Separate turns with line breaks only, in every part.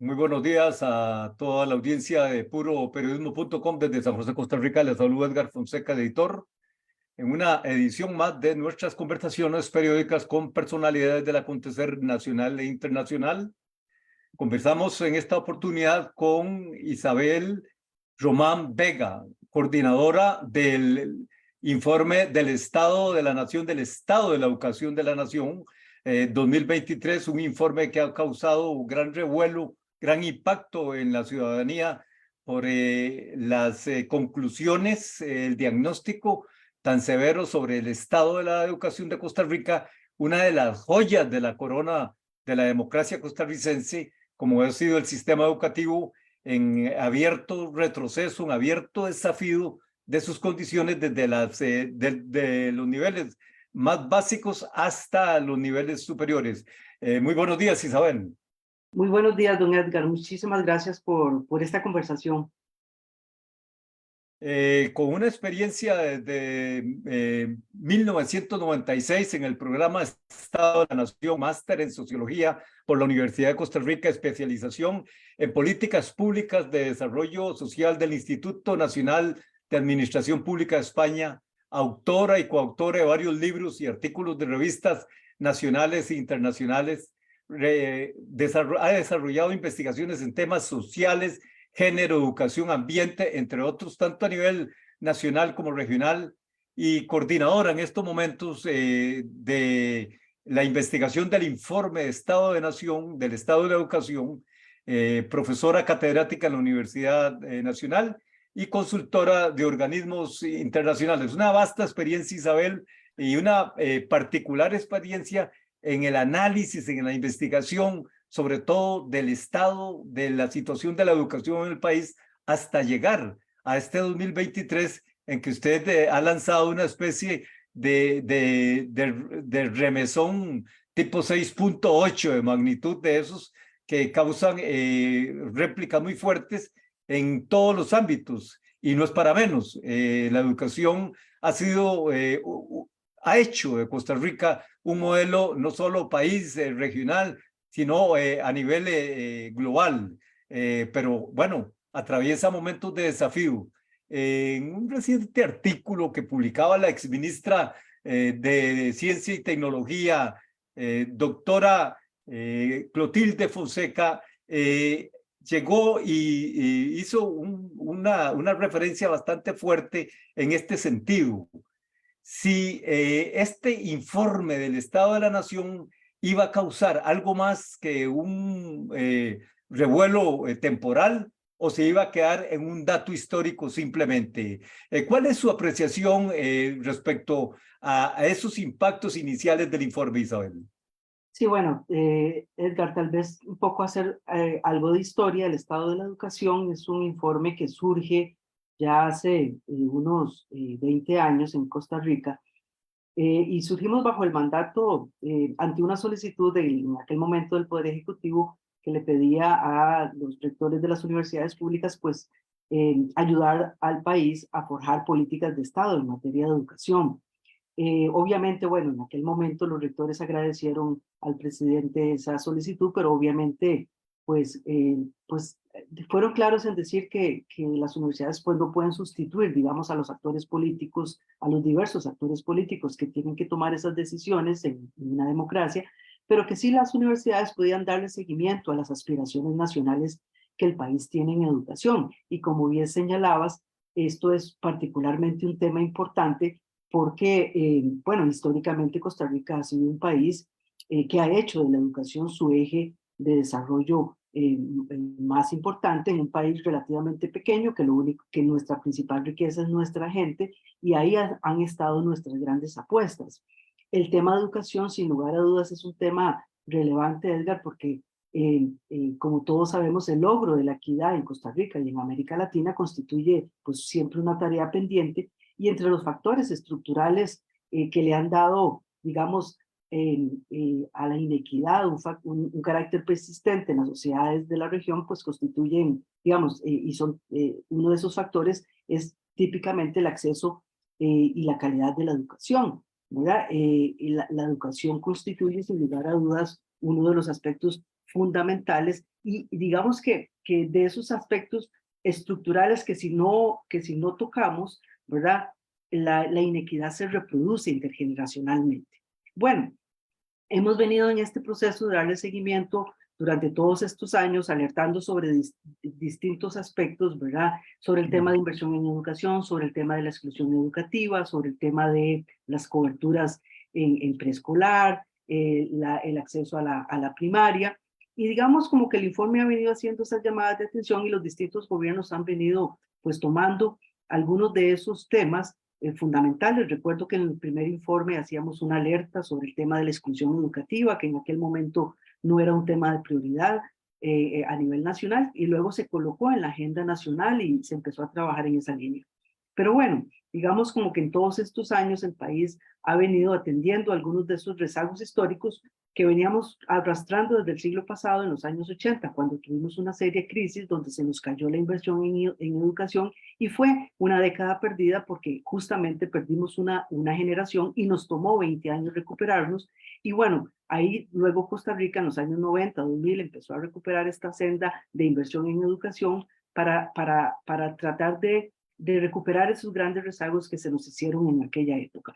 Muy buenos días a toda la audiencia de puroperiodismo.com desde San José, Costa Rica. Les saluda Edgar Fonseca, editor, en una edición más de nuestras conversaciones periódicas con personalidades del acontecer nacional e internacional. Conversamos en esta oportunidad con Isabel Román Vega, coordinadora del informe del Estado de la Nación, del Estado de la Educación de la Nación 2023, un informe que ha causado gran revuelo, gran impacto en la ciudadanía por las conclusiones, el diagnóstico tan severo sobre el estado de la educación de Costa Rica, una de las joyas de la corona de la democracia costarricense, como ha sido el sistema educativo, en abierto retroceso, en abierto desafío de sus condiciones desde de los niveles más básicos hasta los niveles superiores. Muy buenos días, Isabel.
Muy buenos días, don Edgar. Muchísimas gracias por esta conversación.
Con una experiencia desde 1996 en el programa Estado de la Nación, máster en Sociología por la Universidad de Costa Rica, especialización en Políticas Públicas de Desarrollo Social del Instituto Nacional de Administración Pública de España, autora y coautora de varios libros y artículos de revistas nacionales e internacionales. Ha desarrollado investigaciones en temas sociales, género, educación, ambiente, entre otros, tanto a nivel nacional como regional, y coordinadora en estos momentos de la investigación del informe de Estado de Nación, del Estado de la Educación, profesora catedrática en la Universidad Nacional y consultora de organismos internacionales. Una vasta experiencia, Isabel, y una particular experiencia en el análisis, en la investigación, sobre todo del estado de la situación de la educación en el país, hasta llegar a este 2023 en que usted ha lanzado una especie de remesón tipo 6.8 de magnitud, de esos que causan réplicas muy fuertes en todos los ámbitos, y no es para menos. La educación ha sido, ha hecho de Costa Rica un modelo no solo país regional, sino a nivel global. Pero bueno, atraviesa momentos de desafío. En un reciente artículo que publicaba la exministra de Ciencia y Tecnología, doctora Clotilde Fonseca, llegó y hizo una referencia bastante fuerte en este sentido. Si este informe del Estado de la Nación iba a causar algo más que un revuelo temporal, o se iba a quedar en un dato histórico simplemente. ¿Cuál es su apreciación respecto a esos impactos iniciales del informe, Isabel?
Sí, bueno, Edgar, tal vez un poco hacer algo de historia. El estado de la educación es un informe que surge ya hace unos 20 años en Costa Rica, y surgimos bajo el mandato ante una solicitud en aquel momento del Poder Ejecutivo, que le pedía a los rectores de las universidades públicas pues ayudar al país a forjar políticas de Estado en materia de educación. Obviamente, bueno, en aquel momento los rectores agradecieron al presidente esa solicitud, pero obviamente pues fueron claros en decir que las universidades pues no pueden sustituir, digamos, a los actores políticos, a los diversos actores políticos que tienen que tomar esas decisiones en una democracia, pero que sí las universidades podían darle seguimiento a las aspiraciones nacionales que el país tiene en educación. Y como bien señalabas, esto es particularmente un tema importante porque, bueno, históricamente Costa Rica ha sido un país que ha hecho de la educación su eje de desarrollo más importante, en un país relativamente pequeño, que lo único que nuestra principal riqueza es nuestra gente, y ahí han estado nuestras grandes apuestas. El tema de educación, sin lugar a dudas, es un tema relevante, Edgar, porque como todos sabemos, el logro de la equidad en Costa Rica y en América Latina constituye pues siempre una tarea pendiente, y entre los factores estructurales que le han dado, digamos, a la inequidad un carácter persistente en las sociedades de la región, pues constituyen, digamos, y son uno de esos factores es típicamente el acceso y la calidad de la educación, ¿verdad? La educación constituye, sin lugar a dudas, uno de los aspectos fundamentales y digamos que de esos aspectos estructurales que si no tocamos, ¿verdad? La inequidad se reproduce intergeneracionalmente. Bueno, hemos venido en este proceso de darle seguimiento durante todos estos años, alertando sobre distintos aspectos, ¿verdad? Sobre el tema de inversión en educación, sobre el tema de la exclusión educativa, sobre el tema de las coberturas en preescolar, el acceso a la primaria. Y digamos como que el informe ha venido haciendo esas llamadas de atención y los distintos gobiernos han venido pues tomando algunos de esos temas fundamentales. Recuerdo que en el primer informe hacíamos una alerta sobre el tema de la exclusión educativa, que en aquel momento no era un tema de prioridad a nivel nacional, y luego se colocó en la agenda nacional y se empezó a trabajar en esa línea. Pero bueno, digamos como que en todos estos años el país ha venido atendiendo algunos de esos rezagos históricos que veníamos arrastrando desde el siglo pasado, en los años 80, cuando tuvimos una seria crisis donde se nos cayó la inversión en educación y fue una década perdida porque justamente perdimos una generación y nos tomó 20 años recuperarnos. Y bueno, ahí luego Costa Rica en los años 90, 2000 empezó a recuperar esta senda de inversión en educación para tratar de recuperar esos grandes rezagos que se nos hicieron en aquella época.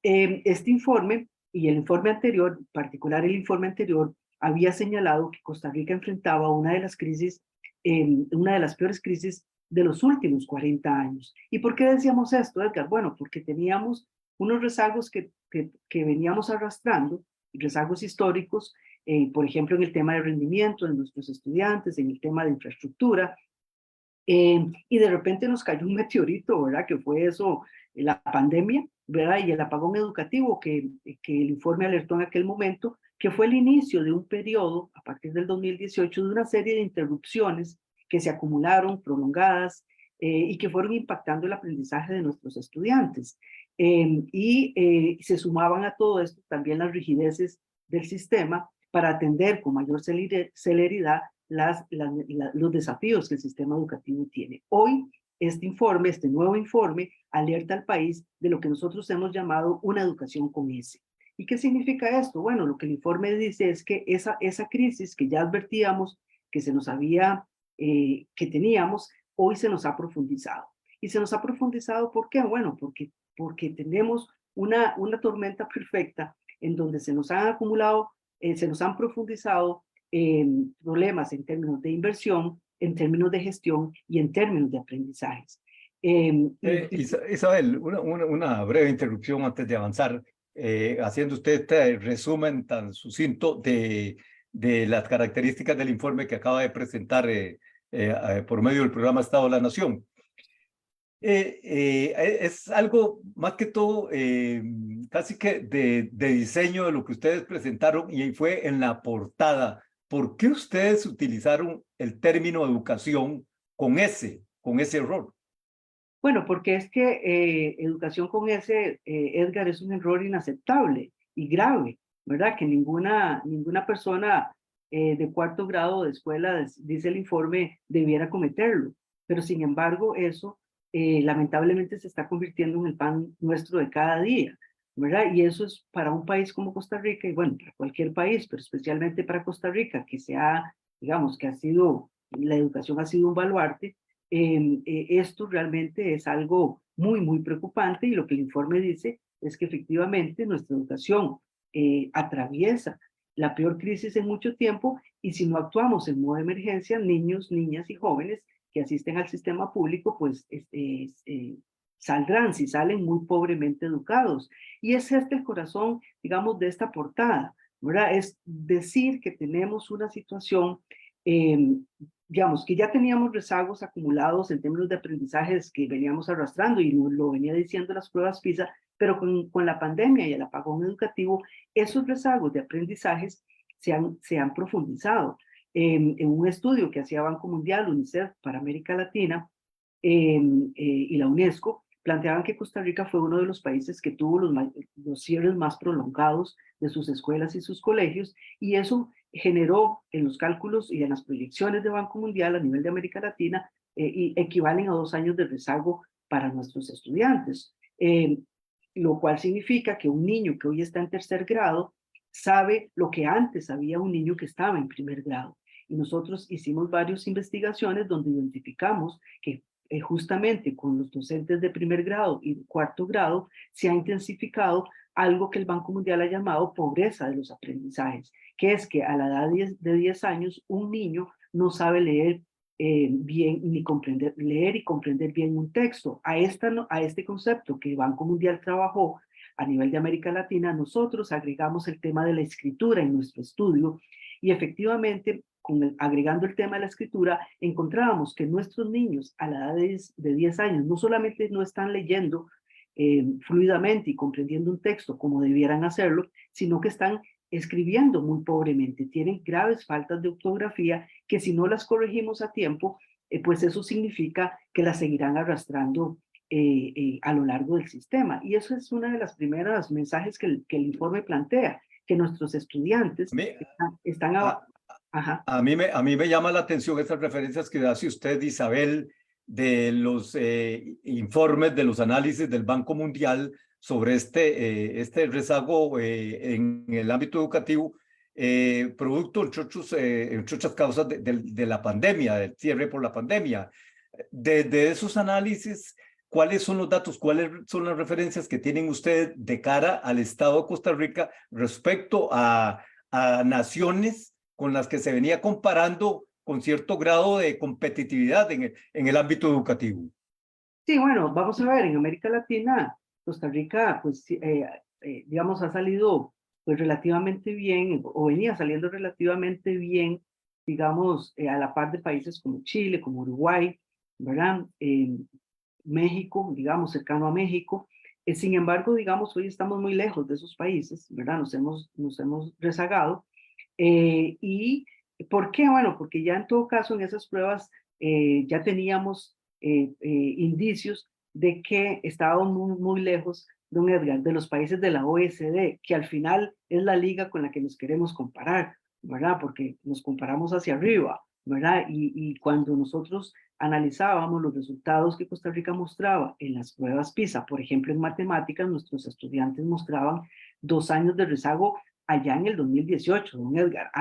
Este informe y el informe anterior, en particular el informe anterior, había señalado que Costa Rica enfrentaba una de las crisis, una de las peores crisis de los últimos 40 años. ¿Y por qué decíamos esto, Edgar? Bueno, porque teníamos unos rezagos que veníamos arrastrando, rezagos históricos, por ejemplo, en el tema de rendimiento de nuestros estudiantes, en el tema de infraestructura, y de repente nos cayó un meteorito, ¿verdad? Que fue eso, la pandemia, ¿verdad? Y el apagón educativo que el informe alertó en aquel momento, que fue el inicio de un periodo, a partir del 2018, de una serie de interrupciones que se acumularon, prolongadas, y que fueron impactando el aprendizaje de nuestros estudiantes. Se sumaban a todo esto también las rigideces del sistema para atender con mayor celeridad los desafíos que el sistema educativo tiene. Hoy, este nuevo informe, alerta al país de lo que nosotros hemos llamado una educación con S. ¿Y qué significa esto? Bueno, lo que el informe dice es que esa crisis que ya advertíamos que se nos había, que teníamos, hoy se nos ha profundizado. Y se nos ha profundizado, ¿por qué? Bueno, porque tenemos una tormenta perfecta en donde se nos han acumulado, se nos han profundizado problemas en términos de inversión, en términos de gestión y en términos de aprendizajes.
Isabel, una breve interrupción antes de avanzar, haciendo usted este resumen tan sucinto de las características del informe que acaba de presentar por medio del programa Estado de la Nación. Es algo más que todo casi que de diseño de lo que ustedes presentaron y fue en la portada. ¿Por qué ustedes utilizaron el término educación con ese error?
Bueno, porque es que educación con S, Edgar, es un error inaceptable y grave, ¿verdad? Que ninguna persona de cuarto grado de escuela, dice el informe, debiera cometerlo. Pero sin embargo, eso lamentablemente se está convirtiendo en el pan nuestro de cada día, ¿verdad? Y eso es para un país como Costa Rica, y bueno, para cualquier país, pero especialmente para Costa Rica, digamos, la educación ha sido un baluarte. Esto realmente es algo muy, muy preocupante, y lo que el informe dice es que efectivamente nuestra educación atraviesa la peor crisis en mucho tiempo, y si no actuamos en modo de emergencia, niños, niñas y jóvenes que asisten al sistema público, pues saldrán, si salen, muy pobremente educados. Y es el corazón, digamos, de esta portada, ¿verdad? Es decir que tenemos una situación eh, digamos, que ya teníamos rezagos acumulados en términos de aprendizajes que veníamos arrastrando, y lo venía diciendo las pruebas PISA, pero con la pandemia y el apagón educativo, esos rezagos de aprendizajes se han profundizado. En un estudio que hacía Banco Mundial, UNICEF para América Latina y la UNESCO, planteaban que Costa Rica fue uno de los países que tuvo los cierres más prolongados de sus escuelas y sus colegios, y eso generó en los cálculos y en las proyecciones de Banco Mundial a nivel de América Latina y equivalen a 2 años de rezago para nuestros estudiantes, lo cual significa que un niño que hoy está en tercer grado sabe lo que antes sabía un niño que estaba en primer grado. Y nosotros hicimos varias investigaciones donde identificamos que justamente con los docentes de primer grado y cuarto grado se ha intensificado algo que el Banco Mundial ha llamado pobreza de los aprendizajes, que es que a la edad de 10 años un niño no sabe leer bien ni comprender, leer y comprender bien un texto. A este concepto que el Banco Mundial trabajó a nivel de América Latina, nosotros agregamos el tema de la escritura en nuestro estudio y efectivamente, agregando el tema de la escritura, encontrábamos que nuestros niños a la edad de 10 años no solamente no están leyendo fluidamente y comprendiendo un texto como debieran hacerlo, sino que están escribiendo muy pobremente, tienen graves faltas de ortografía que si no las corregimos a tiempo, pues eso significa que las seguirán arrastrando a lo largo del sistema. Y eso es una de las primeras mensajes que el informe plantea, que nuestros estudiantes
mí,
están
a,
ajá.
a mí me llama la atención estas referencias que hace usted, Isabel, de los informes, de los análisis del Banco Mundial sobre este rezago en el ámbito educativo, producto, entre otras causas, de la pandemia, del cierre por la pandemia. De esos análisis, ¿cuáles son los datos, cuáles son las referencias que tienen ustedes de cara al Estado de Costa Rica respecto a naciones con las que se venía comparando con cierto grado de competitividad en el ámbito educativo?
Sí, bueno, vamos a ver, en América Latina, Costa Rica, pues, digamos, ha salido pues relativamente bien, o venía saliendo relativamente bien, digamos, a la par de países como Chile, como Uruguay, ¿verdad? México, digamos, cercano a México. Sin embargo, digamos, hoy estamos muy lejos de esos países, ¿verdad? Nos hemos rezagado. ¿Y por qué? Bueno, porque ya en todo caso en esas pruebas ya teníamos indicios de que estábamos muy, muy lejos, don Edgar, de los países de la OECD, que al final es la liga con la que nos queremos comparar, ¿verdad? Porque nos comparamos hacia arriba, ¿verdad? Y cuando nosotros analizábamos los resultados que Costa Rica mostraba en las pruebas PISA, por ejemplo, en matemáticas, nuestros estudiantes mostraban 2 años de rezago allá en el 2018, don Edgar,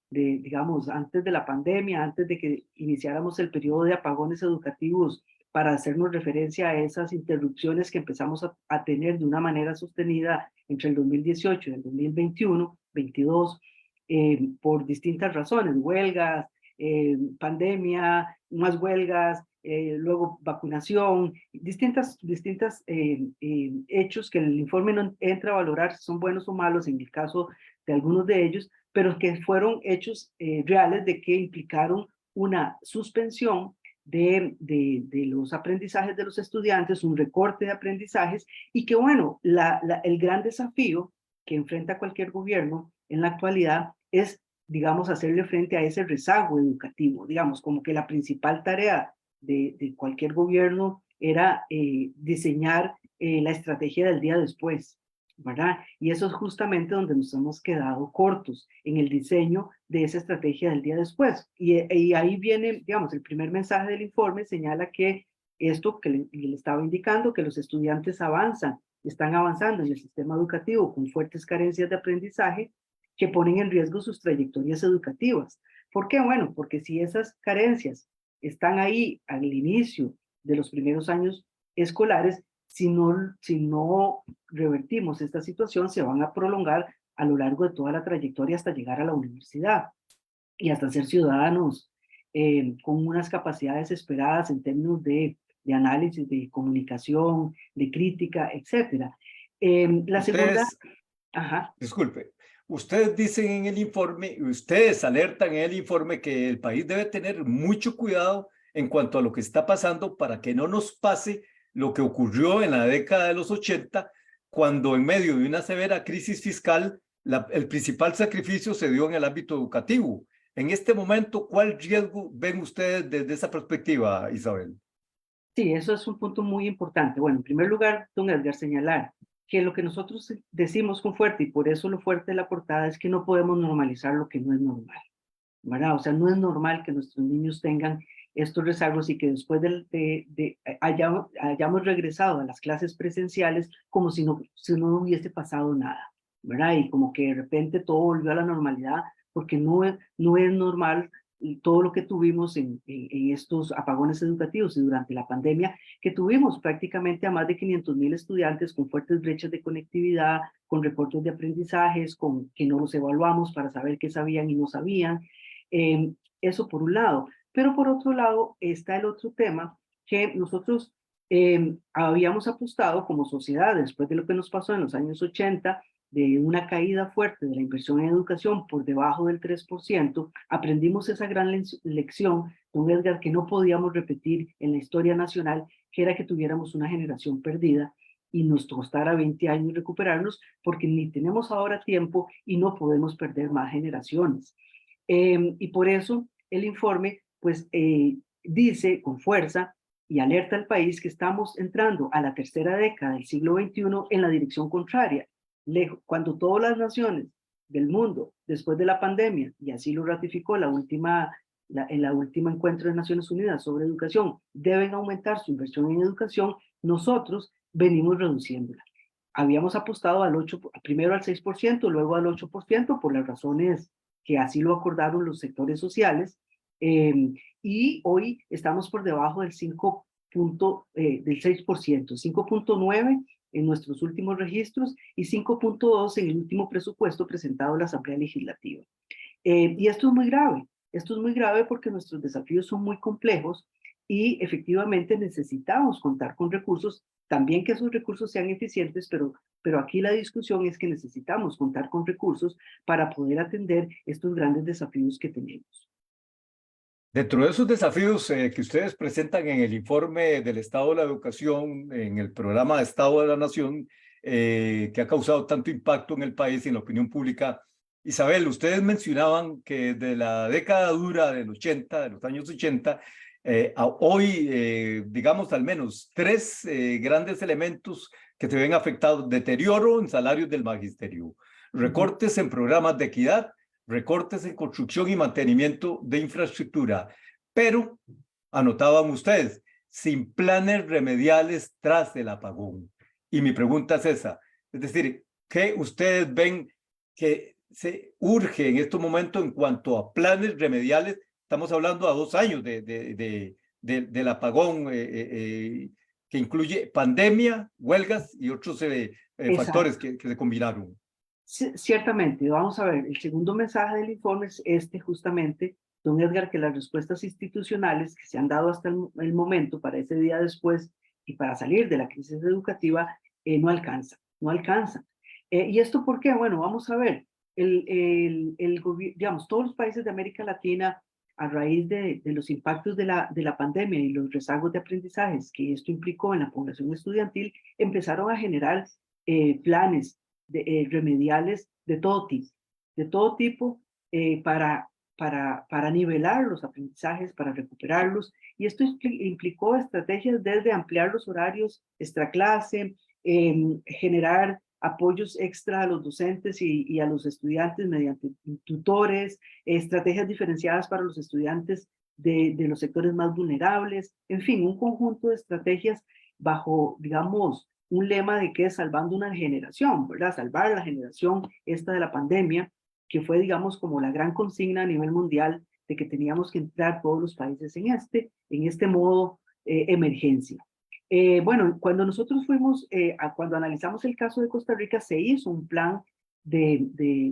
digamos, antes de la pandemia, antes de que iniciáramos el periodo de apagones educativos para hacernos referencia a esas interrupciones que empezamos a tener de una manera sostenida entre el 2018 y el 2021, 22, por distintas razones, huelgas, pandemia, más huelgas, luego vacunación, distintas hechos que el informe no entra a valorar si son buenos o malos en el caso de algunos de ellos, pero que fueron hechos reales de que implicaron una suspensión de los aprendizajes de los estudiantes, un recorte de aprendizajes y que bueno, el gran desafío que enfrenta cualquier gobierno en la actualidad es, digamos, hacerle frente a ese rezago educativo, digamos, como que la principal tarea de cualquier gobierno era diseñar la estrategia del día después, ¿verdad? Y eso es justamente donde nos hemos quedado cortos en el diseño de esa estrategia del día después. Y ahí viene, digamos, el primer mensaje del informe señala que esto que le estaba indicando, que los estudiantes están avanzando en el sistema educativo con fuertes carencias de aprendizaje que ponen en riesgo sus trayectorias educativas. ¿Por qué? Bueno, porque si esas carencias están ahí al inicio de los primeros años escolares, si no revertimos esta situación, se van a prolongar a lo largo de toda la trayectoria hasta llegar a la universidad y hasta ser ciudadanos con unas capacidades esperadas en términos de análisis, de comunicación, de crítica, etc. La segunda,
Ustedes,
ajá.
disculpe, ustedes dicen en el informe, ustedes alertan en el informe que el país debe tener mucho cuidado en cuanto a lo que está pasando para que no nos pase lo que ocurrió en la década de los 80, cuando en medio de una severa crisis fiscal, el principal sacrificio se dio en el ámbito educativo. En este momento, ¿cuál riesgo ven ustedes desde esa perspectiva, Isabel?
Sí, eso es un punto muy importante. Bueno, en primer lugar, don Edgar, señalar que lo que nosotros decimos con fuerte, y por eso lo fuerte de la portada, es que no podemos normalizar lo que no es normal, ¿verdad? O sea, no es normal que nuestros niños tengan estos rezagos y que después hayamos regresado a las clases presenciales como si no hubiese pasado nada, ¿verdad? Y como que de repente todo volvió a la normalidad, porque no es normal todo lo que tuvimos en estos apagones educativos y durante la pandemia, que tuvimos prácticamente a más de 500.000 estudiantes con fuertes brechas de conectividad, con recortes de aprendizajes, con que no los evaluamos para saber qué sabían y no sabían. Eso por un lado. Pero por otro lado está el otro tema que nosotros habíamos apostado como sociedad, después de lo que nos pasó en los años 80, de una caída fuerte de la inversión en educación por debajo del 3%, aprendimos esa gran lección, don Edgar, que no podíamos repetir en la historia nacional, que era que tuviéramos una generación perdida y nos costara 20 años recuperarnos, porque ni tenemos ahora tiempo y no podemos perder más generaciones. Y por eso el informe, pues, dice con fuerza y alerta al país que estamos entrando a la tercera década del siglo XXI en la dirección contraria, cuando todas las naciones del mundo, después de la pandemia, y así lo ratificó en la última encuentro de Naciones Unidas sobre educación, deben aumentar su inversión en educación, nosotros venimos reduciéndola. Habíamos apostado primero al 6%, luego al 8%, por las razones que así lo acordaron los sectores sociales, y hoy estamos por debajo del 6%, 5.9 en nuestros últimos registros y 5.2 en el último presupuesto presentado en la Asamblea Legislativa. Y esto es muy grave porque nuestros desafíos son muy complejos y efectivamente necesitamos contar con recursos, también que esos recursos sean eficientes, pero aquí la discusión es que necesitamos contar con recursos para poder atender estos grandes desafíos que tenemos.
Dentro de esos desafíos que ustedes presentan en el informe del Estado de la Educación, en el programa de Estado de la Nación, que ha causado tanto impacto en el país y en la opinión pública, Isabel, ustedes mencionaban que de la década dura del 80, de los años 80, a hoy, digamos al menos tres grandes elementos que se ven afectados: deterioro en salarios del magisterio, recortes en programas de equidad, recortes en construcción y mantenimiento de infraestructura, pero anotaban ustedes, sin planes remediales tras el apagón. Y mi pregunta es esa, es decir, ¿qué ustedes ven que se urge en estos momentos en cuanto a planes remediales? Estamos hablando a 2 años del apagón, que incluye pandemia, huelgas y otros factores que se combinaron.
Ciertamente, vamos a ver, el segundo mensaje del informe es este justamente, don Edgar, que las respuestas institucionales que se han dado hasta el momento para ese día después y para salir de la crisis educativa no alcanzan. ¿Y esto por qué? Bueno, vamos a ver, digamos, todos los países de América Latina, a raíz de los impactos de la pandemia y los rezagos de aprendizajes que esto implicó en la población estudiantil, empezaron a generar planes remediales de todo tipo para nivelar los aprendizajes, para recuperarlos. Y esto implicó estrategias desde ampliar los horarios extraclase, generar apoyos extra a los docentes y a los estudiantes mediante tutores, estrategias diferenciadas para los estudiantes de los sectores más vulnerables, en fin, un conjunto de estrategias bajo, digamos, un lema de que es salvando una generación, ¿verdad? Salvar la generación esta de la pandemia, que fue, digamos, como la gran consigna a nivel mundial de que teníamos que entrar todos los países en este modo emergencia. Bueno, cuando nosotros fuimos, cuando analizamos el caso de Costa Rica, se hizo un plan de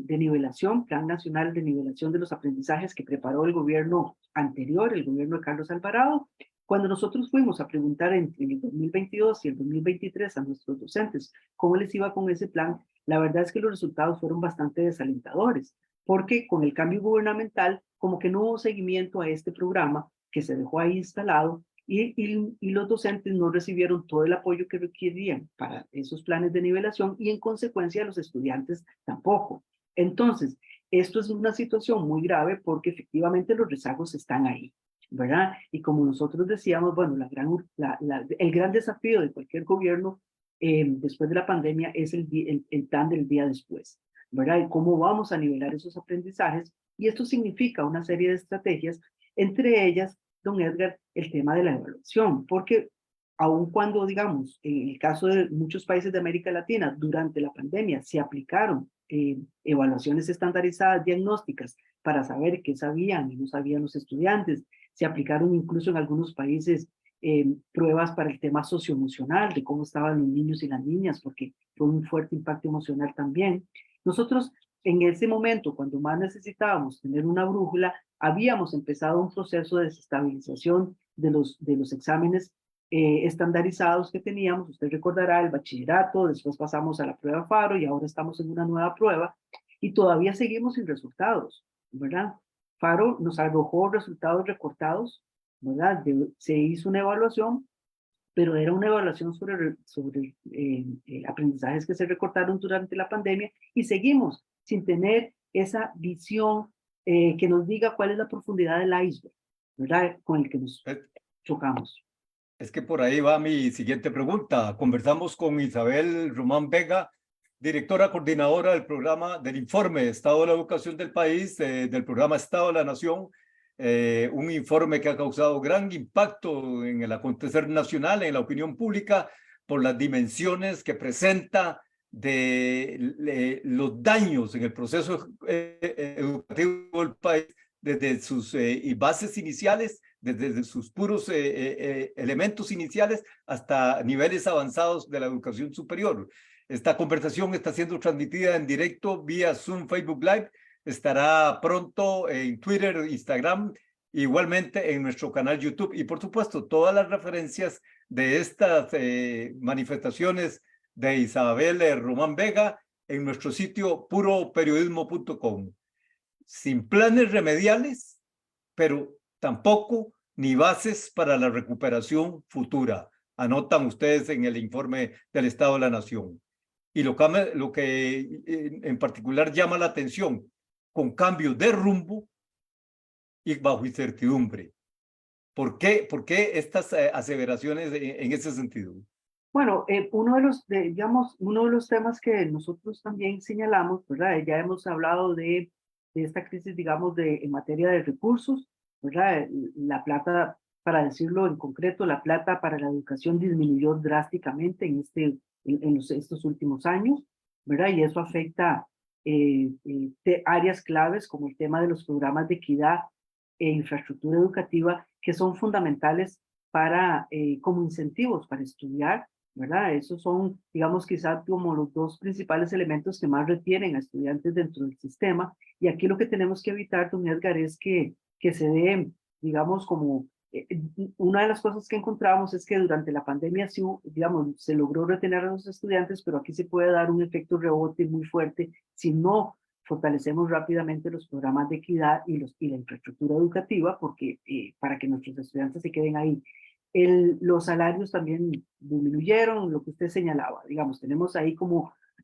nivelación, Plan Nacional de Nivelación de los Aprendizajes que preparó el gobierno anterior, el gobierno de Carlos Alvarado. Cuando nosotros fuimos a preguntar entre el 2022 y el 2023 a nuestros docentes cómo les iba con ese plan, la verdad es que los resultados fueron bastante desalentadores, porque con el cambio gubernamental como que no hubo seguimiento a este programa que se dejó ahí instalado y los docentes no recibieron todo el apoyo que requerían para esos planes de nivelación y en consecuencia los estudiantes tampoco. Entonces, esto es una situación muy grave porque efectivamente los rezagos están ahí, ¿verdad? Y como nosotros decíamos, bueno, el gran desafío de cualquier gobierno después de la pandemia es el plan del día después, ¿verdad? Y cómo vamos a nivelar esos aprendizajes. Y esto significa una serie de estrategias, entre ellas, don Edgar, el tema de la evaluación, porque aun cuando, digamos, en el caso de muchos países de América Latina, durante la pandemia se aplicaron evaluaciones estandarizadas diagnósticas para saber qué sabían y no sabían los estudiantes. Se aplicaron incluso en algunos países pruebas para el tema socioemocional, de cómo estaban los niños y las niñas, porque fue un fuerte impacto emocional también. Nosotros, en ese momento, cuando más necesitábamos tener una brújula, habíamos empezado un proceso de desestabilización de los exámenes estandarizados que teníamos. Usted recordará el bachillerato, después pasamos a la prueba FARO y ahora estamos en una nueva prueba y todavía seguimos sin resultados, ¿verdad? FARO nos arrojó resultados recortados, ¿verdad? Se hizo una evaluación, pero era una evaluación sobre aprendizajes que se recortaron durante la pandemia y seguimos sin tener esa visión que nos diga cuál es la profundidad del iceberg, ¿verdad? Con el que nos chocamos.
Es que por ahí va mi siguiente pregunta. Conversamos con Isabel Román Vega, directora coordinadora del programa del informe Estado de la Educación del país, del programa Estado de la Nación, un informe que ha causado gran impacto en el acontecer nacional, en la opinión pública, por las dimensiones que presenta de los daños en el proceso educativo del país, desde sus bases iniciales, desde sus puros elementos iniciales hasta niveles avanzados de la educación superior. Esta conversación está siendo transmitida en directo vía Zoom, Facebook Live, estará pronto en Twitter, Instagram, igualmente en nuestro canal YouTube y por supuesto todas las referencias de estas manifestaciones de Isabel Román Vega en nuestro sitio puroperiodismo.com. Sin planes remediales, pero tampoco ni bases para la recuperación futura. Anotan ustedes en el informe del Estado de la Nación. Y lo que en particular llama la atención, con cambios de rumbo y bajo incertidumbre. ¿Por qué estas aseveraciones en ese sentido?
Bueno, digamos, uno de los temas que nosotros también señalamos, ¿verdad? Ya hemos hablado de esta crisis, digamos, en materia de recursos, ¿verdad? La plata, para decirlo en concreto, la plata para la educación disminuyó drásticamente en estos últimos años, ¿verdad? Y eso afecta áreas claves como el tema de los programas de equidad e infraestructura educativa, que son fundamentales como incentivos para estudiar, ¿verdad? Esos son, digamos, quizás como los dos principales elementos que más retienen a estudiantes dentro del sistema. Y aquí lo que tenemos que evitar, don Edgar, es que se dé, digamos, como una de las cosas que encontramos es que durante la pandemia, sí, digamos, se logró retener a los estudiantes, pero aquí se puede dar un efecto rebote muy fuerte si no fortalecemos rápidamente los programas de equidad y la infraestructura educativa, porque para que nuestros estudiantes se queden ahí. Los salarios también disminuyeron, lo que usted señalaba, digamos,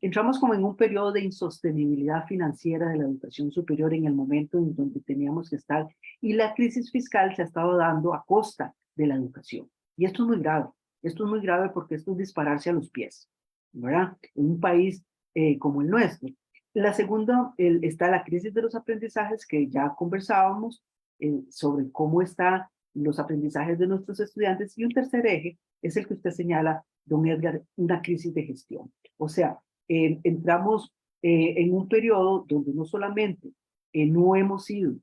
entramos como en un periodo de insostenibilidad financiera de la educación superior en el momento en donde teníamos que estar, y la crisis fiscal se ha estado dando a costa de la educación. Y esto es muy grave porque esto es dispararse a los pies, ¿verdad? En un país como el nuestro. La segunda está la crisis de los aprendizajes que ya conversábamos sobre cómo están los aprendizajes de nuestros estudiantes. Y un tercer eje es el que usted señala, don Edgar, una crisis de gestión. O sea, entramos en un periodo donde no solamente no hemos sido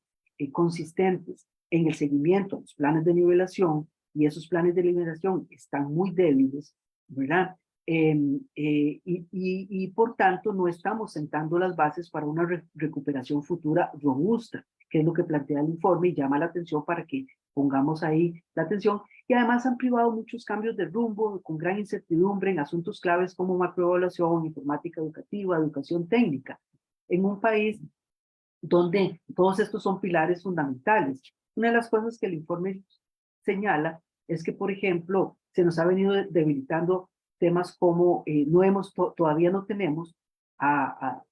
consistentes en el seguimiento de los planes de nivelación, y esos planes de nivelación están muy débiles, ¿verdad? Y por tanto no estamos sentando las bases para una recuperación futura robusta, que es lo que plantea el informe y llama la atención para que pongamos ahí la atención. Y además han privado muchos cambios de rumbo con gran incertidumbre en asuntos claves como macroevaluación, informática educativa, educación técnica, en un país donde todos estos son pilares fundamentales. Una de las cosas que el informe señala es que, por ejemplo, se nos ha venido debilitando temas como todavía no tenemos a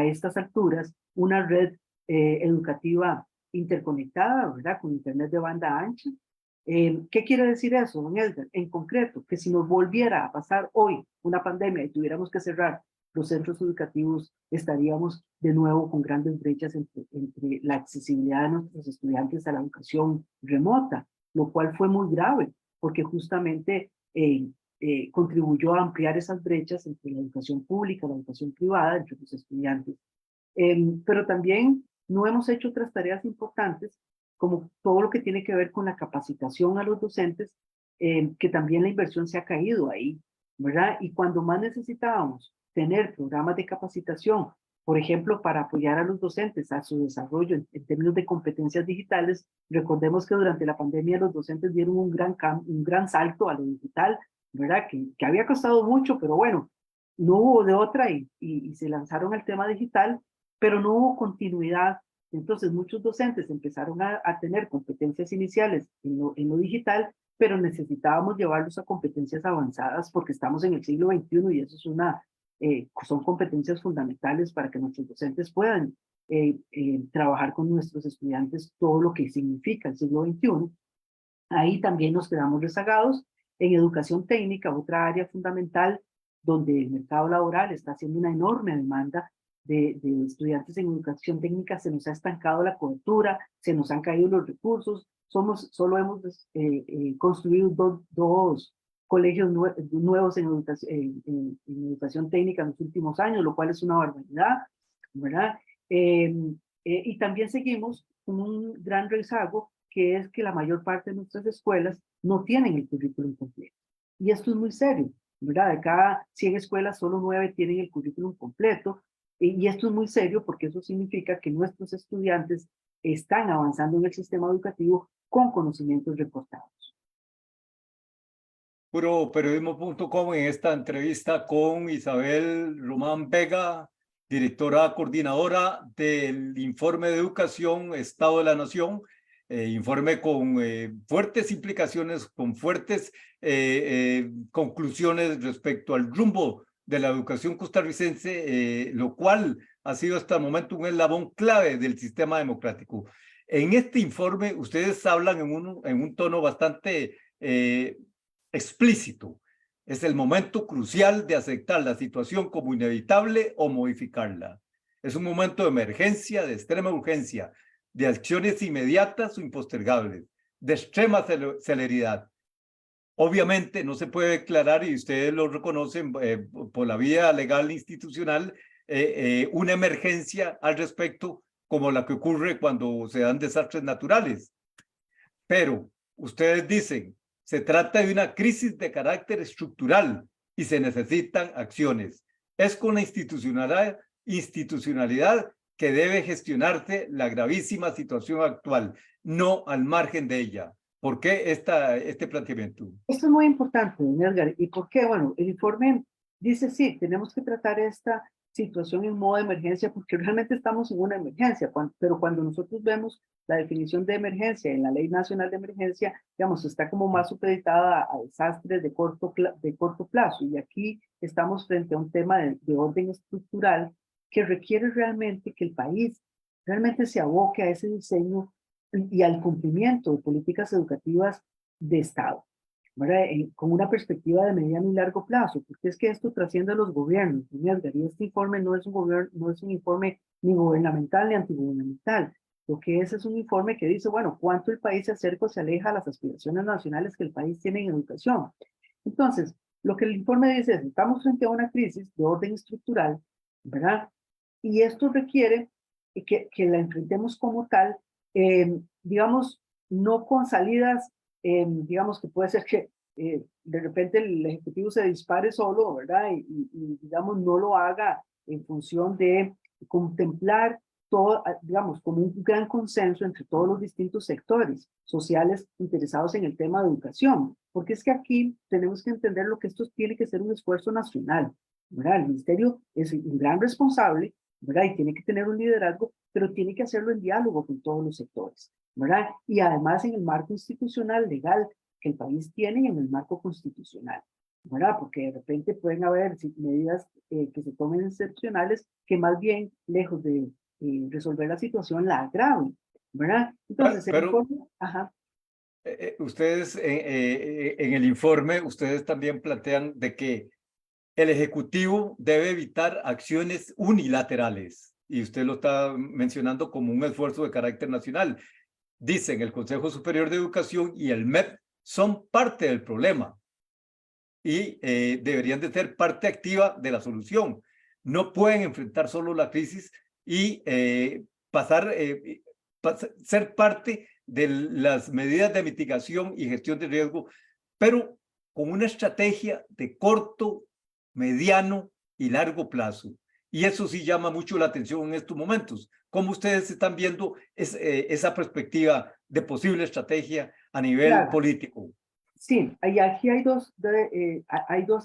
estas alturas una red educativa interconectada, ¿verdad? Con internet de banda ancha. ¿Qué quiere decir eso, don Edgar? En concreto, que si nos volviera a pasar hoy una pandemia y tuviéramos que cerrar los centros educativos, estaríamos de nuevo con grandes brechas entre la accesibilidad de nuestros estudiantes a la educación remota, lo cual fue muy grave, porque justamente contribuyó a ampliar esas brechas entre la educación pública y la educación privada entre los estudiantes. Pero también no hemos hecho otras tareas importantes, como todo lo que tiene que ver con la capacitación a los docentes, que también la inversión se ha caído ahí, ¿verdad? Y cuando más necesitábamos tener programas de capacitación, por ejemplo, para apoyar a los docentes a su desarrollo en términos de competencias digitales, recordemos que durante la pandemia los docentes dieron un gran salto a lo digital, ¿verdad? Que había costado mucho, pero bueno, no hubo de otra y se lanzaron al tema digital, pero no hubo continuidad. Entonces muchos docentes empezaron a tener competencias iniciales en lo digital, pero necesitábamos llevarlos a competencias avanzadas porque estamos en el siglo XXI y eso es son competencias fundamentales para que nuestros docentes puedan trabajar con nuestros estudiantes todo lo que significa el siglo XXI. Ahí también nos quedamos rezagados. En educación técnica, otra área fundamental donde el mercado laboral está haciendo una enorme demanda de estudiantes en educación técnica, se nos ha estancado la cobertura, se nos han caído los recursos, solo hemos construido dos colegios nuevos en educación técnica en los últimos años, lo cual es una barbaridad, ¿verdad? Y también seguimos con un gran rezago, que es que la mayor parte de nuestras escuelas no tienen el currículum completo. Y esto es muy serio, ¿verdad? De cada 100 escuelas, solo 9 tienen el currículum completo. Y esto es muy serio porque eso significa que nuestros estudiantes están avanzando en el sistema educativo con conocimientos reportados.
Puroperiodismo.com en esta entrevista con Isabel Román Vega, directora coordinadora del Informe de Educación Estado de la Nación, informe con fuertes implicaciones, con fuertes conclusiones respecto al rumbo de la educación costarricense, lo cual ha sido hasta el momento un eslabón clave del sistema democrático. En este informe ustedes hablan en un tono bastante explícito. Es el momento crucial de aceptar la situación como inevitable o modificarla. Es un momento de emergencia, de extrema urgencia, de acciones inmediatas o impostergables, de extrema celeridad. Obviamente no se puede declarar, y ustedes lo reconocen por la vía legal institucional, una emergencia al respecto como la que ocurre cuando se dan desastres naturales. Pero ustedes dicen, se trata de una crisis de carácter estructural y se necesitan acciones. Es con la institucionalidad que debe gestionarse la gravísima situación actual, no al margen de ella. ¿Por qué este planteamiento?
Esto es muy importante, don Edgar. ¿Y por qué? Bueno, el informe dice, sí, tenemos que tratar esta situación en modo de emergencia porque realmente estamos en una emergencia, pero cuando nosotros vemos la definición de emergencia en la Ley Nacional de Emergencia, digamos, está como más supeditada a desastres de corto plazo. Y aquí estamos frente a un tema de orden estructural que requiere realmente que el país realmente se aboque a ese diseño y al cumplimiento de políticas educativas de Estado, ¿verdad? Con una perspectiva de mediano y largo plazo, porque es que esto trasciende a los gobiernos, Edgar, y este informe no es un informe ni gubernamental ni antigubernamental. Lo que es un informe que dice, bueno, cuánto el país se acerca o se aleja a las aspiraciones nacionales que el país tiene en educación. Entonces, lo que el informe dice es, estamos frente a una crisis de orden estructural, ¿verdad? Y esto requiere que la enfrentemos como tal, digamos, no con salidas, digamos que puede ser que de repente el Ejecutivo se dispare solo, ¿verdad? Digamos, no lo haga en función de contemplar todo, digamos, como un gran consenso entre todos los distintos sectores sociales interesados en el tema de educación, porque es que aquí tenemos que entender lo que esto tiene que ser un esfuerzo nacional, ¿verdad? El ministerio es un gran responsable, ¿verdad? Y tiene que tener un liderazgo, pero tiene que hacerlo en diálogo con todos los sectores, ¿verdad? Y además en el marco institucional legal que el país tiene y en el marco constitucional, ¿verdad? Porque de repente pueden haber medidas que se tomen excepcionales que más bien, lejos de resolver la situación, la agraven, ¿verdad? Entonces, el informe, ajá.
Ustedes en el informe, ustedes también plantean de que el Ejecutivo debe evitar acciones unilaterales, y usted lo está mencionando como un esfuerzo de carácter nacional. Dicen, el Consejo Superior de Educación y el MEP son parte del problema. y deberían de ser parte activa de la solución. No pueden enfrentar solo la crisis y ser parte de las medidas de mitigación y gestión de riesgo, pero con una estrategia de corto, mediano y largo plazo. Y eso sí llama mucho la atención en estos momentos. ¿Cómo ustedes están viendo esa perspectiva de posible estrategia a nivel
Claro.
político?
Sí, aquí hay dos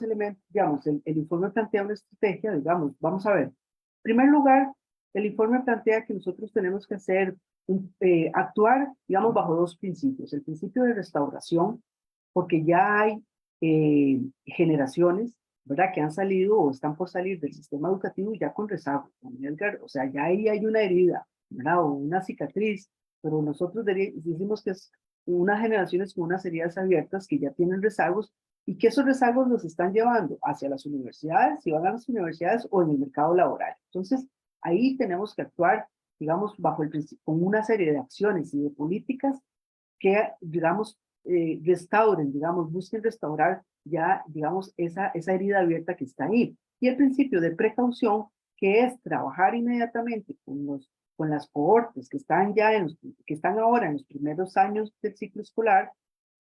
elementos, digamos, el informe plantea una estrategia, digamos, vamos a ver. En primer lugar, el informe plantea que nosotros tenemos que actuar, digamos, bajo dos principios. El principio de restauración, porque ya hay generaciones, ¿verdad?, que han salido o están por salir del sistema educativo ya con rezago, Edgar, o sea, ya ahí hay una herida, ¿verdad?, o una cicatriz, pero nosotros decimos que es unas generaciones con unas heridas abiertas que ya tienen rezagos y que esos rezagos los están llevando hacia las universidades, si van a las universidades o en el mercado laboral. Entonces, ahí tenemos que actuar, digamos, con una serie de acciones y de políticas que, digamos, restauren, digamos, busquen restaurar ya, digamos, esa herida abierta que está ahí. Y el principio de precaución, que es trabajar inmediatamente con las cohortes que están que están ahora en los primeros años del ciclo escolar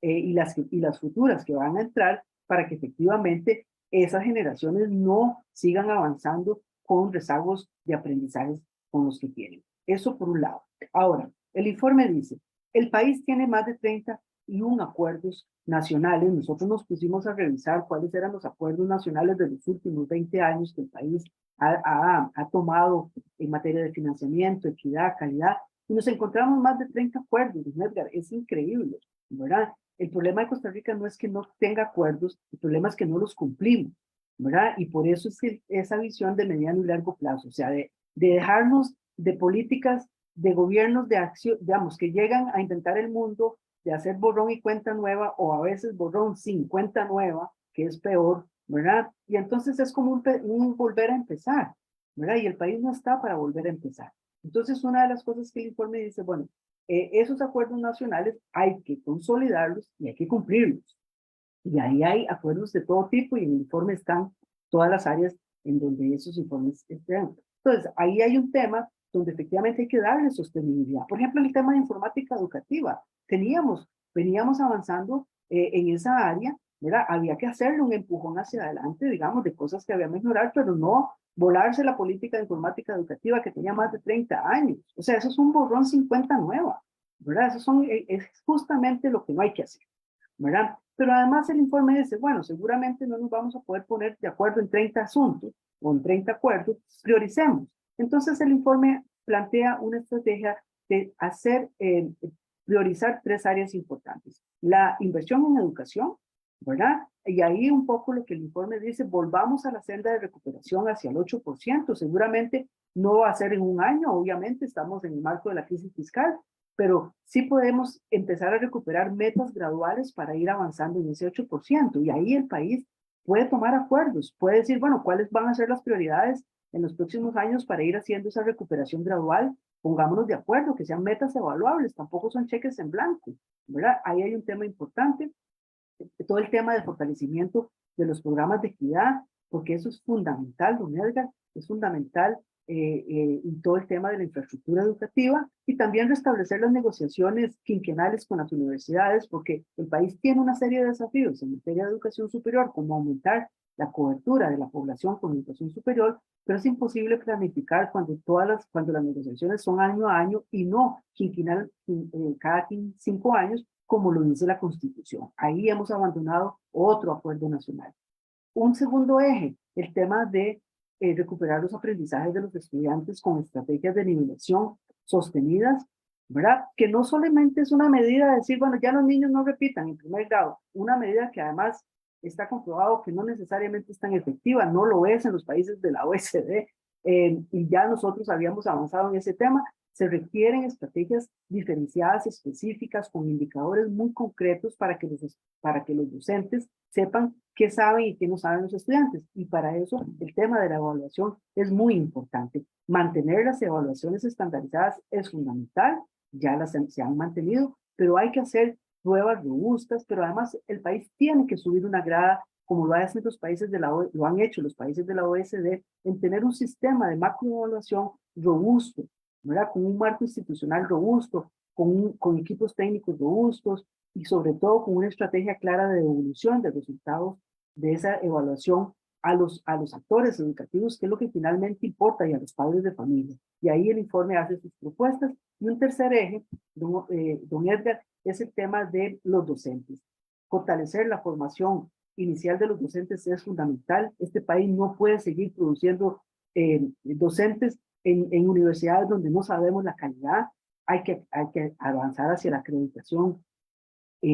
y las futuras que van a entrar para que efectivamente esas generaciones no sigan avanzando con rezagos de aprendizajes con los que tienen. Eso por un lado. Ahora, el informe dice, el país tiene más de 31 acuerdos nacionales. Nosotros nos pusimos a revisar cuáles eran los acuerdos nacionales de los últimos 20 años que el país ha tomado en materia de financiamiento, equidad, calidad, y nos encontramos más de 30 acuerdos, Edgar, es increíble, ¿verdad? El problema de Costa Rica no es que no tenga acuerdos, el problema es que no los cumplimos, ¿verdad? Y por eso es que esa visión de mediano y largo plazo, o sea, de dejarnos de políticas de gobiernos de acción, digamos, que llegan a intentar el mundo, de hacer borrón y cuenta nueva, o a veces borrón sin cuenta nueva, que es peor, ¿verdad? Y entonces es como un volver a empezar, ¿verdad? Y el país no está para volver a empezar. Entonces, una de las cosas que el informe dice, bueno, esos acuerdos nacionales hay que consolidarlos y hay que cumplirlos. Y ahí hay acuerdos de todo tipo y en el informe están todas las áreas en donde esos informes están. Entonces, ahí hay un tema donde efectivamente hay que darle sostenibilidad. Por ejemplo, el tema de informática educativa. Veníamos avanzando en esa área, ¿verdad? Había que hacerle un empujón hacia adelante, digamos, de cosas que había que mejorar, pero no volarse la política de informática educativa que tenía más de 30 años. O sea, eso es un borrón 50 nueva, ¿verdad? Es justamente lo que no hay que hacer, ¿verdad? Pero además el informe dice, bueno, seguramente no nos vamos a poder poner de acuerdo en 30 asuntos o en 30 acuerdos, prioricemos. Entonces el informe plantea una estrategia de priorizar tres áreas importantes. La inversión en educación, ¿verdad? Y ahí un poco lo que el informe dice, volvamos a la senda de recuperación hacia el 8%, seguramente no va a ser en un año, obviamente estamos en el marco de la crisis fiscal, pero sí podemos empezar a recuperar metas graduales para ir avanzando en ese 8%. Y ahí el país puede tomar acuerdos, puede decir, bueno, cuáles van a ser las prioridades en los próximos años para ir haciendo esa recuperación gradual. Pongámonos de acuerdo, que sean metas evaluables, tampoco son cheques en blanco, ¿verdad? Ahí hay un tema importante, todo el tema de fortalecimiento de los programas de equidad, porque eso es fundamental, don Edgar, es fundamental y todo el tema de la infraestructura educativa y también restablecer las negociaciones quinquenales con las universidades, porque el país tiene una serie de desafíos en materia de educación superior, como aumentar la cobertura de la población con educación superior, pero es imposible planificar cuando las negociaciones son año a año y no quinquenal cada 5 años, como lo dice la Constitución. Ahí hemos abandonado otro acuerdo nacional. Un segundo eje, el tema de recuperar los aprendizajes de los estudiantes con estrategias de nivelación sostenidas, ¿verdad? Que no solamente es una medida de decir, bueno, ya los niños no repitan en primer grado, una medida que además está comprobado que no necesariamente es tan efectiva, no lo es en los países de la OECD, y ya nosotros habíamos avanzado en ese tema. Se requieren estrategias diferenciadas, específicas, con indicadores muy concretos para que los docentes sepan qué saben y qué no saben los estudiantes. Y para eso el tema de la evaluación es muy importante. Mantener las evaluaciones estandarizadas es fundamental, ya se han mantenido, pero hay que hacer pruebas robustas, pero además el país tiene que subir una grada como lo hacen los países de lo han hecho los países de la OECD, en tener un sistema de macroevaluación robusto, ¿verdad? Con un marco institucional robusto, con equipos técnicos robustos y sobre todo con una estrategia clara de devolución de resultados de esa evaluación a los actores educativos, que es lo que finalmente importa, y a los padres de familia. Y ahí el informe hace sus propuestas. Y un tercer eje, don Edgar, es el tema de los docentes. Fortalecer la formación inicial de los docentes es fundamental. Este país no puede seguir produciendo docentes en universidades donde no sabemos la calidad. Hay que avanzar hacia la acreditación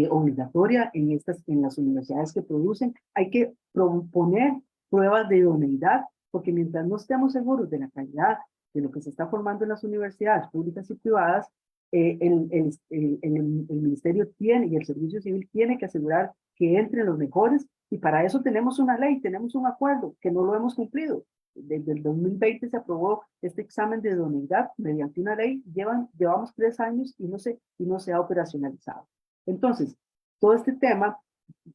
obligatoria en las universidades que producen. Hay que proponer pruebas de idoneidad, porque mientras no estemos seguros de la calidad de lo que se está formando en las universidades públicas y privadas, el Ministerio tiene y el Servicio Civil tiene que asegurar que entren los mejores, y para eso tenemos una ley, tenemos un acuerdo que no lo hemos cumplido. Desde el 2020 se aprobó este examen de idoneidad mediante una ley, llevamos 3 años y no se ha operacionalizado. Entonces, todo este tema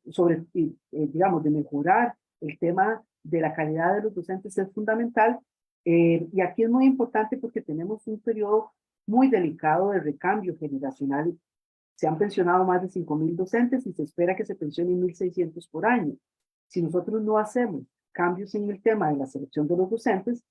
sobre, digamos, de mejorar el tema de la calidad de los docentes es fundamental, y aquí es muy importante porque tenemos un periodo muy delicado de recambio generacional. Se han pensionado más de 5.000 docentes y se espera que se pensionen 1.600 por año. Si nosotros no hacemos cambios en el tema de la selección de los docentes,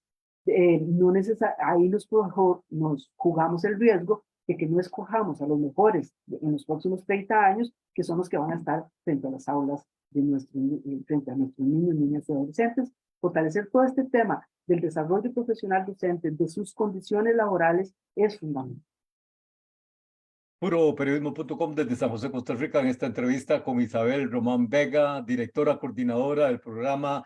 ahí nos jugamos el riesgo de que no escojamos a los mejores en los próximos 30 años, que son los que van a estar frente a las aulas frente a nuestros niños, niñas y adolescentes. Fortalecer todo este tema del desarrollo profesional docente, de sus condiciones laborales, es fundamental.
Puroperiodismo.com desde San José, Costa Rica, en esta entrevista con Isabel Román Vega, directora coordinadora del programa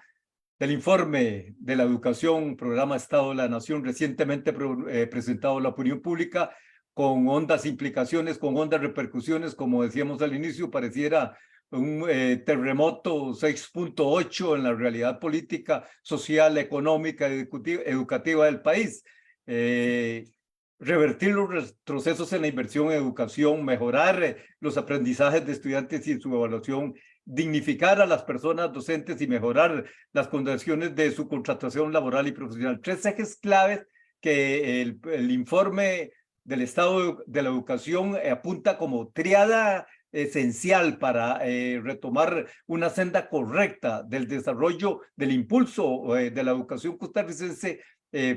del informe de la educación, programa Estado de la Nación, recientemente presentado a la opinión pública, con hondas implicaciones, con hondas repercusiones. Como decíamos al inicio, pareciera un terremoto 6.8 en la realidad política, social, económica, educativa del país. Revertir los retrocesos en la inversión en educación, mejorar los aprendizajes de estudiantes y su evaluación, dignificar a las personas docentes y mejorar las condiciones de su contratación laboral y profesional. 3 ejes claves que el informe del Estado de la Educación apunta como triada esencial para retomar una senda correcta del desarrollo, del impulso de la educación costarricense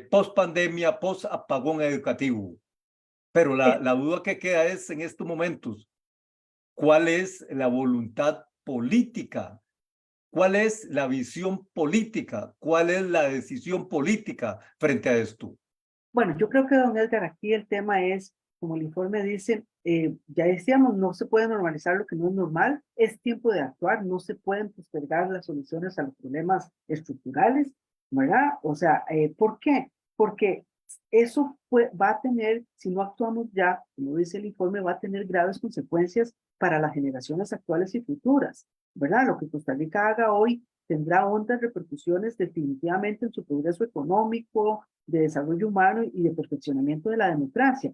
post pandemia, post apagón educativo. Pero la duda que queda es en estos momentos, ¿cuál es la voluntad política? ¿Cuál es la visión política? ¿Cuál es la decisión política frente a esto?
Bueno, yo creo que, don Edgar, aquí el tema es, como el informe dice, ya decíamos, no se puede normalizar lo que no es normal, es tiempo de actuar, no se pueden postergar las soluciones a los problemas estructurales, ¿verdad? O sea, ¿por qué? Porque eso va a tener, si no actuamos ya, como dice el informe, va a tener graves consecuencias para las generaciones actuales y futuras, ¿verdad? Lo que Costa Rica haga hoy tendrá hondas repercusiones definitivamente en su progreso económico, de desarrollo humano y de perfeccionamiento de la democracia.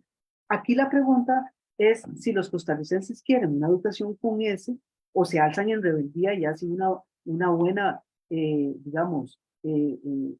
Aquí la pregunta es si los costarricenses quieren una educación con ese, o se alzan en rebeldía y hacen una buena, digamos,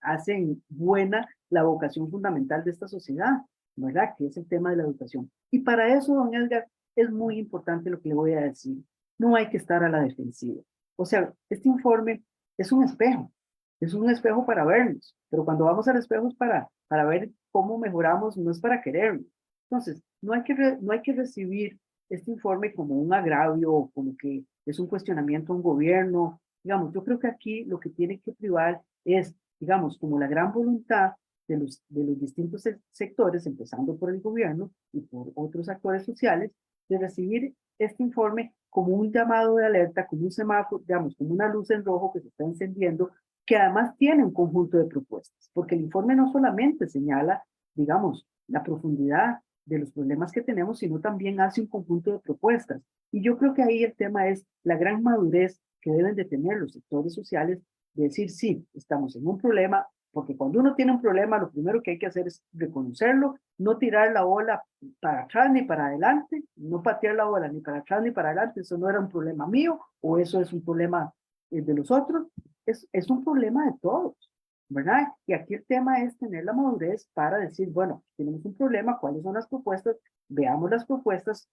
hacen buena la vocación fundamental de esta sociedad, ¿verdad? Que es el tema de la educación. Y para eso, don Edgar, es muy importante lo que le voy a decir. No hay que estar a la defensiva. O sea, este informe es un espejo para vernos, pero cuando vamos al espejo es para ver cómo mejoramos, no es para querernos. Entonces, no hay que recibir este informe como un agravio o como que es un cuestionamiento a un gobierno. Digamos, yo creo que aquí lo que tiene que privar es, digamos, como la gran voluntad de los distintos sectores, empezando por el gobierno y por otros actores sociales, de recibir este informe como un llamado de alerta, como un semáforo, digamos, como una luz en rojo que se está encendiendo, que además tiene un conjunto de propuestas, porque el informe no solamente señala, digamos, la profundidad de los problemas que tenemos, sino también hace un conjunto de propuestas. Y yo creo que ahí el tema es la gran madurez que deben de tener los sectores sociales, de decir, sí, estamos en un problema, porque cuando uno tiene un problema, lo primero que hay que hacer es reconocerlo, no tirar la bola para atrás ni para adelante, no patear la bola ni para atrás ni para adelante, eso no era un problema mío, o eso es un problema de los otros, es un problema de todos, ¿verdad? Y aquí el tema es tener la madurez para decir, bueno, tenemos un problema, ¿cuáles son las propuestas? Veamos las propuestas,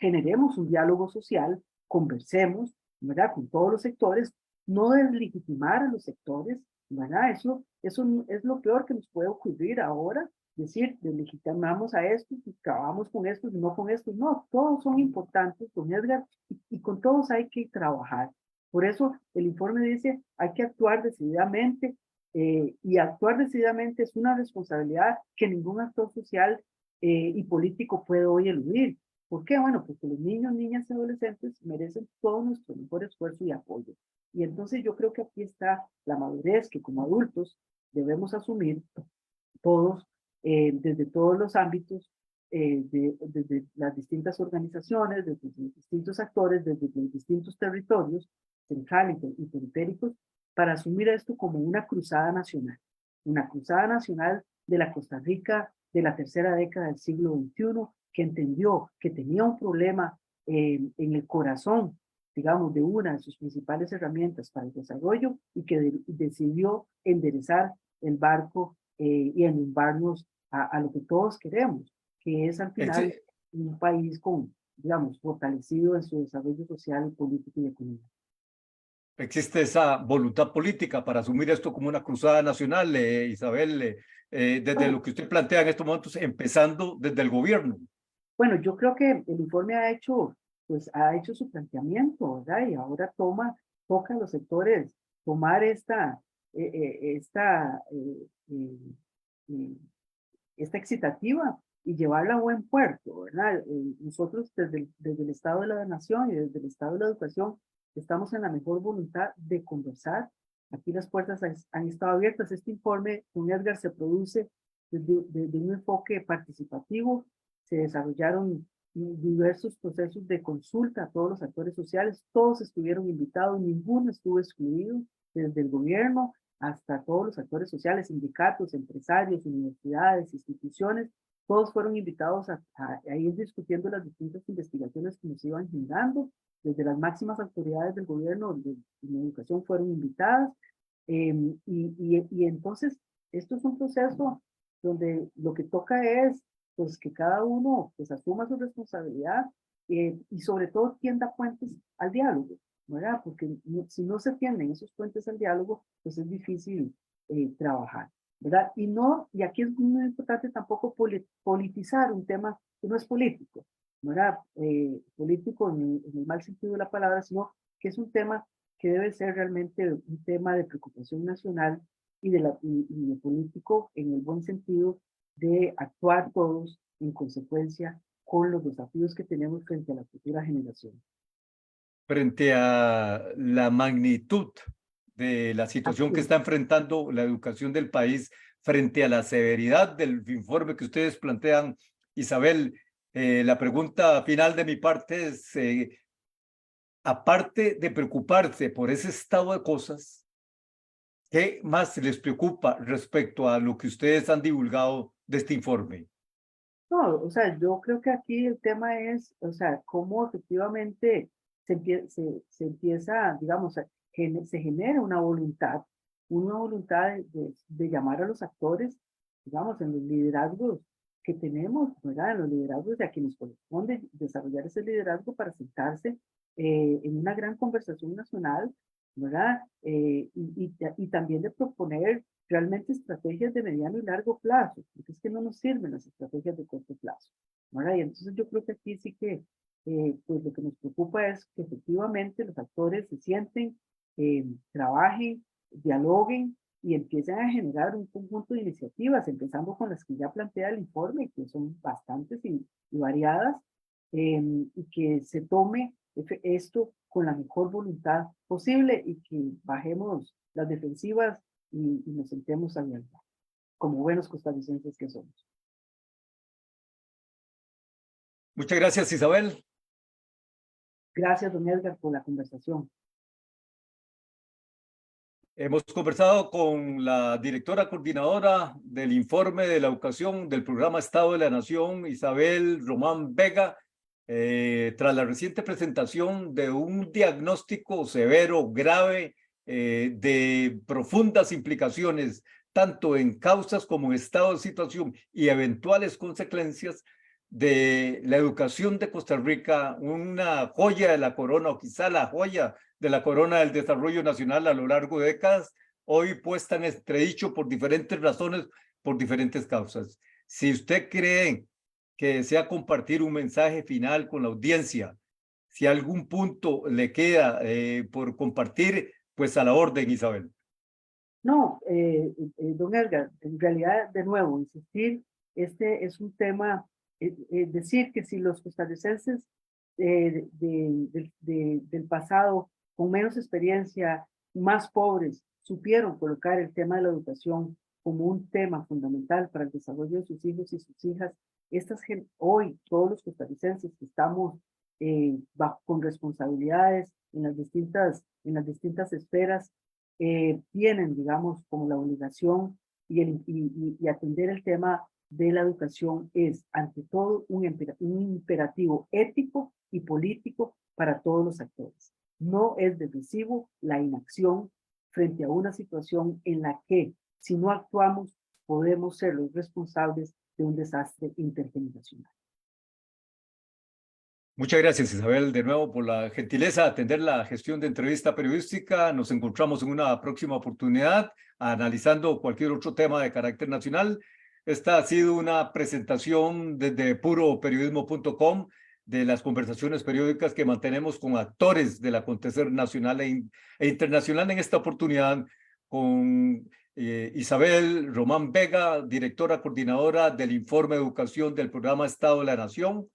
generemos un diálogo social, conversemos, ¿verdad? Con todos los sectores, no deslegitimar a los sectores, ¿verdad? Eso es lo peor que nos puede ocurrir ahora, decir, deslegitimamos a estos y acabamos con estos y no con estos. No, todos son importantes, don Edgar, y con todos hay que trabajar. Por eso el informe dice, hay que actuar decididamente, y actuar decididamente es una responsabilidad que ningún actor social y político puede hoy eludir. ¿Por qué? Bueno, porque los niños, niñas y adolescentes merecen todo nuestro mejor esfuerzo y apoyo. Y entonces yo creo que aquí está la madurez que como adultos debemos asumir todos, desde todos los ámbitos, desde las distintas organizaciones, desde los distintos actores, desde los distintos territorios, centrales y periféricos, para asumir esto como una cruzada nacional de la Costa Rica de la tercera década del siglo XXI, que entendió que tenía un problema en el corazón, digamos, de una de sus principales herramientas para el desarrollo y que decidió enderezar el barco y enlumbrarnos a lo que todos queremos, que es al final
Ex-
un país con, digamos, fortalecido en su desarrollo social, político y económico.
Existe esa voluntad política para asumir esto como una cruzada nacional, Isabel, desde lo
Bueno,
que usted plantea en estos momentos, empezando desde el gobierno.
bueno, yo creo que el informe pues, ha hecho su planteamiento, ¿verdad? Y ahora toca a los sectores tomar eh, esta excitativa y llevarla a buen puerto, ¿verdad? Nosotros desde el Estado de la Nación y desde el Estado de la Educación estamos en la mejor voluntad de conversar. Aquí las puertas han estado abiertas. Este informe, con Edgar, se produce desde un enfoque participativo. Se desarrollaron diversos procesos de consulta a todos los actores sociales. Todos estuvieron invitados, ninguno estuvo excluido, desde el gobierno hasta todos los actores sociales, sindicatos, empresarios, universidades, instituciones, todos fueron invitados a ir discutiendo las distintas investigaciones que nos iban generando, desde las máximas autoridades del gobierno de educación fueron invitadas, y entonces esto es un proceso donde lo que toca es pues que cada uno pues asuma su responsabilidad, y sobre todo tienda puentes al diálogo, ¿verdad? Porque si no se tienden esos puentes al diálogo, pues es difícil trabajar, ¿verdad? Y aquí es muy importante tampoco politizar un tema que no es político, ¿verdad? Político en el mal sentido de la palabra, sino que es un tema que debe ser realmente un tema de preocupación nacional y de político en el buen sentido de actuar todos en consecuencia con los desafíos que tenemos frente a la futura generación.
Frente a la magnitud de la situación
Así
que
es.
está enfrentando la educación del país, frente a la severidad del informe que ustedes plantean, Isabel, la pregunta final de mi parte es, aparte de preocuparse por ese estado de cosas, ¿qué más les preocupa respecto a lo que ustedes han divulgado de este informe?
No, o sea, yo creo que aquí el tema es, o sea, cómo efectivamente se empieza, digamos, se genera una voluntad de llamar a los actores, digamos, en los liderazgos que tenemos, ¿verdad? En los liderazgos de a quienes corresponde desarrollar ese liderazgo para sentarse en una gran conversación nacional, ¿verdad? Y también de proponer realmente estrategias de mediano y largo plazo, porque es que no nos sirven las estrategias de corto plazo, ¿verdad? Y entonces yo creo que aquí sí que, pues lo que nos preocupa es que efectivamente los actores se sienten, trabajen, dialoguen y empiecen a generar un conjunto de iniciativas, empezando con las que ya plantea el informe, que son bastantes y variadas, y que se tome esto con la mejor voluntad posible y que bajemos las defensivas y nos sentemos a dialogar, como buenos costarricenses que somos.
Muchas gracias, Isabel.
Gracias, don Edgar, por la conversación.
Hemos conversado con la directora coordinadora del informe de la educación del programa Estado de la Nación, Isabel Román Vega, tras la reciente presentación de un diagnóstico severo, grave, de profundas implicaciones, tanto en causas como en estado de situación y eventuales consecuencias de la educación de Costa Rica, una joya de la corona, o quizá la joya de la corona del desarrollo nacional a lo largo de décadas, hoy puesta en entredicho por diferentes razones, por diferentes causas. Si usted cree que desea compartir un mensaje final con la audiencia, si algún punto le queda por compartir, pues a la orden, Isabel.
No, don Edgar, en realidad, de nuevo, insistir, este es un tema, decir que si los costarricenses del pasado, con menos experiencia, más pobres, supieron colocar el tema de la educación como un tema fundamental para el desarrollo de sus hijos y sus hijas, hoy todos los costarricenses que estamos con responsabilidades en las distintas esferas, tienen, digamos, como la obligación y atender el tema de la educación es, ante todo, un imperativo ético y político para todos los actores. No es de recibo la inacción frente a una situación en la que, si no actuamos, podemos ser los responsables de un desastre intergeneracional.
Muchas gracias, Isabel, de nuevo por la gentileza de atender la gestión de entrevista periodística. Nos encontramos en una próxima oportunidad analizando cualquier otro tema de carácter nacional. Esta ha sido una presentación desde puroperiodismo.com de las conversaciones periódicas que mantenemos con actores del acontecer nacional e internacional. En esta oportunidad con Isabel Román Vega, directora coordinadora del Informe de Educación del Programa Estado de la Nación.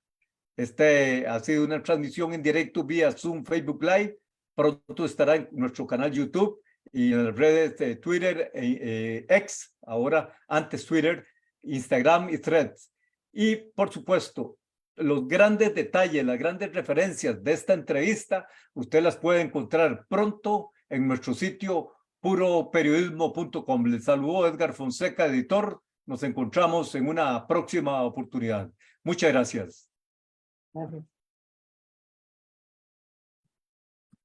Este ha sido una transmisión en directo vía Zoom, Facebook Live. Pronto estará en nuestro canal YouTube y en las redes de Twitter, X, ahora antes Twitter, Instagram y Threads. Y por supuesto, los grandes detalles, las grandes referencias de esta entrevista, usted las puede encontrar pronto en nuestro sitio puroperiodismo.com. Les saludo Edgar Fonseca, editor. Nos encontramos en una próxima oportunidad. Muchas gracias.
Gracias.